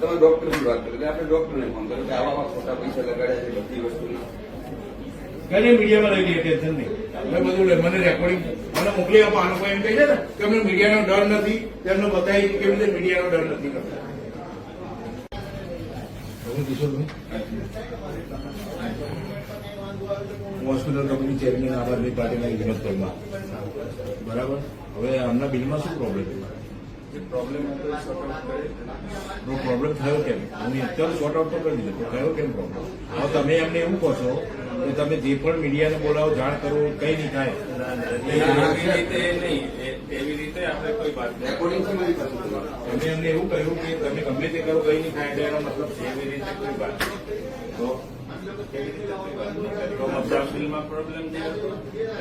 તમે ડોક્ટરની વાત કરો એટલે આપણે ડોક્ટરને ફોન કર્યો કે આવા ખોટા પૈસા લગાડ્યા છે બધી વસ્તુના. કઈ મીડિયામાં લઈ લઈએ, ટેન્શન નહીં. અમે બધું મને રેકોર્ડિંગ મને મોકલી આપો. આ લોકો એમ કહે છે ને કે અમને મીડિયાનો ડર નથી, તેમને બતાવી કેવી રીતે મીડિયાનો ડર નથી કરતા. હોસ્પિટલ કંપની ચેરમેન આમ આદમી પાર્ટીના વિનોદ પરમાર. બરાબર. હવે આમના બિલમાં શું પ્રોબ્લેમ? પ્રોબ્લેમ પ્રોબ્લેમ થયો કેમ? હું અત્યારે સોર્ટ આઉટ તો કરી દીધો, થયો કેમ પ્રોબ્લેમ? હવે તમે એમને એવું કહો છો કે તમે જે પણ મીડિયાને બોલાવો, જાણ કરો, કઈ નહીં થાય. એવી રીતે આપણે કોઈ વાત રેકોર્ડિંગ છે મારી પાસે. તમે એમને એવું કહ્યું કે તમે ગમે તે કરો, કઈ નહીં થાય, એટલે એનો મતલબ છે એવી રીતે કોઈ વાત તો કેવી રીતે કોઈ વાત નહીં કરી. બિલમાં પ્રોબ્લેમ જે હતો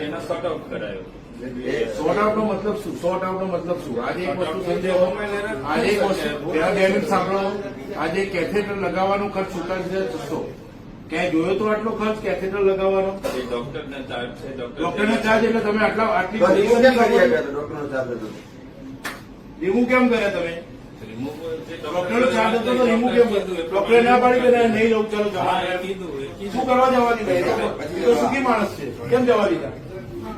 એનો સોર્ટ આઉટ કરાયો. સોર્ટ આઉટ નો મતલબ શું? સોર્ટ આઉટ નો મતલબ શું? આજે એક વસ્તુ સમજાવો, આજે એક વસ્તુ ત્યાં 2 મિનિટ સાંભળો. આજે કેથેટર લગાવવાનો ખર્ચ 47,600. ક્યાંય જોયો તો આટલો ખર્ચ કેથેટર લગાવવાનો? ડોક્ટરને ચાર્જ છે. ડોક્ટરનો ચાર્જ એટલે તમે આટલી રિમૂવ કેમ કર્યા તમે? ડોક્ટરનો ચાર્જ હતો તો રિમૂવ કેમ કર્યું? ડોક્ટરે ના પાડી કે નહીં જવું, ચાલો જવા. શું કરવા જવા દીધા? તો સુખી માણસ છે, કેમ જવા દીધા?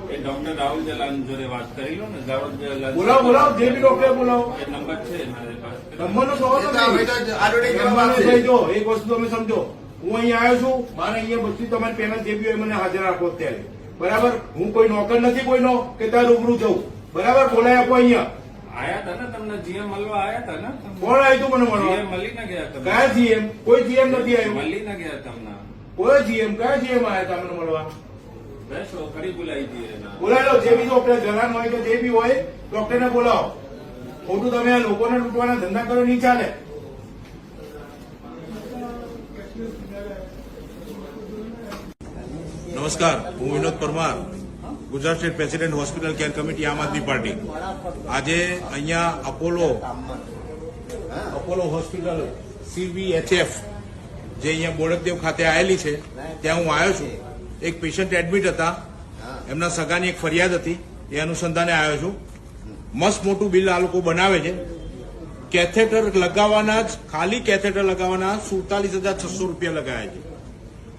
ડોક્ટર રાહુલ જલાન જોડે વાત કરી લો ને. રાહુલ જલાન બોલાવો, જે બી ડોક્ટર બોલાવો. નંબર છે મારી પાસે. નંબરનો સવાલ નથી. જો એક વસ્તુ તમે સમજો, હું અહીંયા આવ્યો છું, મારે અહીંયા બધી તમારી પેનલ જે બી હોય મને હાજર રાખો અત્યારે. બરાબર. હું કોઈ નોકર નથી કોઈનો કે ત્યાં રૂબરૂ જવું. બરાબર. બોલાય આપો અહીંયા. આયા હતા ને તમને જીએમ મળવા આયા હતા ને? કોણ આવ્યું તું મને મળવા? જીએમ મળી ના ગયા તમને? કયા જીએમ? કોઈ જીએમ નથી આવ્યું. મળી ના ગયા તમને? કોઈ જીએમ? કયા જીએમ આવ્યા હતા મને મળવા? બેસો ફરી બોલાવી દઈએ. બોલાવી લો. જે બી ડોક્ટર જલાન હોય કે જે બી હોય, ડોક્ટરને બોલાવો. ખોટું તમે આ લોકોને લૂંટવાના ધંધા કરો, નહીં ચાલે. નમસ્કાર, હું Vinod Parmar, Gujarat state president hospital care committee, આમ આદમી પાર્ટી. આજે અહીંયા અપોલો હોસ્પિટલ CVHF જે અહીંયા બોડકદેવ ખાતે આવેલી છે, ત્યાં હું આવ્યો છું. એક પેશન્ટ એડમિટ હતા, એમના સગાની એક ફરિયાદ હતી, એ અનુસંધાને આવ્યો છું. મસ્ત મોટું બિલ આ લોકો બનાવે છે. કેથેટર લગાવવાના જ, ખાલી કેથેટર લગાવવાના 47,600 રૂપિયા લગાવ્યા છે.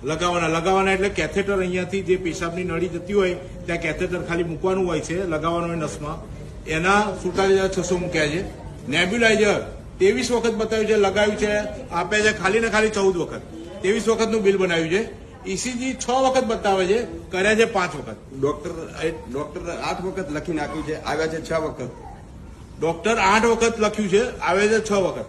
લગાવવાના એટલે કેથેટર અહીંયાથી જે પેશાબની નળી જતી હોય ત્યાં કેથેટર ખાલી મૂકવાનું હોય છે, લગાવવાનું હોય નસમાં, એના 47,600 મૂક્યા છે. નેબ્યુલાઇઝર 23 વખત બતાવ્યું છે, લગાવ્યું છે, આપે છે ખાલી ને ખાલી 14 વખત. 23 વખતનું બિલ બનાવ્યું છે. ECG 6 વખત બતાવે છે, કર્યા છે 5 વખત. ડોક્ટર 8 વખત લખીને આપ્યું છે, આવ્યા છે 6 વખત. ડોક્ટર 8 વખત લખ્યું છે, આવે છે 6 વખત.